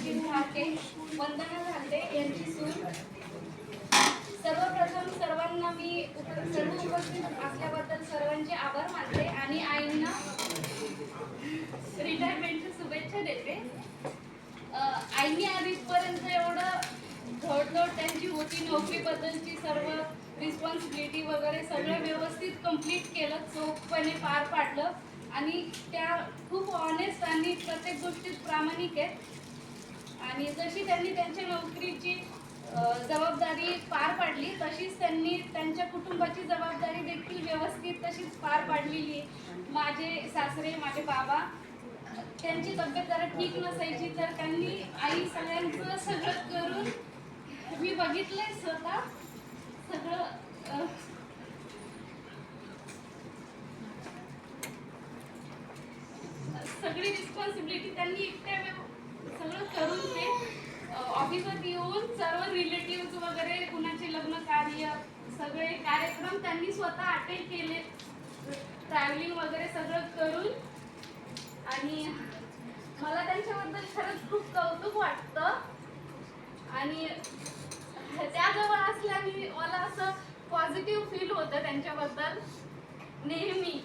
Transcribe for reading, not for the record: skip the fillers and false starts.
सचिन ठाके, वंदना झाले यांची सून. सर्वप्रथम सर्वांना मी सर्व उपस्थित असल्याबद्दल सर्वांचे आभार मानते आणि आईंना रिटायरमेंटच्या शुभेच्छा देते. आईंनी आधीपर्यंत एवढं धडधड त्यांची होती, नोकरीबद्दलची सर्व रिस्पॉन्सिबिलिटी वगैरे सगळं व्यवस्थित कंप्लीट केलं, चोखपणे पार पाडलं आणि त्या खूप ऑनेस्ट आणि प्रत्येक गोष्टीत प्रामाणिक आहेत. आणि जशी त्यांनी त्यांच्या नोकरीची जबाबदारी पार पाडली तशीच त्यांनी त्यांच्या कुटुंबाची जबाबदारी देखील व्यवस्थित तशीच पार पाडलेली आहे. माझे सासरे, माझे बाबा, त्यांची तब्येत जरा ठीक नसायची तर त्यांनी आई सगळ्यांचं सगळं करून मी बघितलंय स्वतः सगळं. सगळी रिस्पॉन्सिबिलिटी त्यांनी एकट्या सगळं करून ते ऑफिसात येऊन सर्व रिलेटिव्ह वगैरे कुणाचे लग्न कार्य सगळे कार्यक्रम त्यांनी स्वतः अटेंड केले, ट्रॅव्हलिंग वगैरे सगळं करून. आणि मला त्यांच्याबद्दल खरंच खूप कौतुक वाटतं आणि त्याजवळ असल्याने मला असं पॉझिटिव्ह फील होतं त्यांच्याबद्दल नेहमी.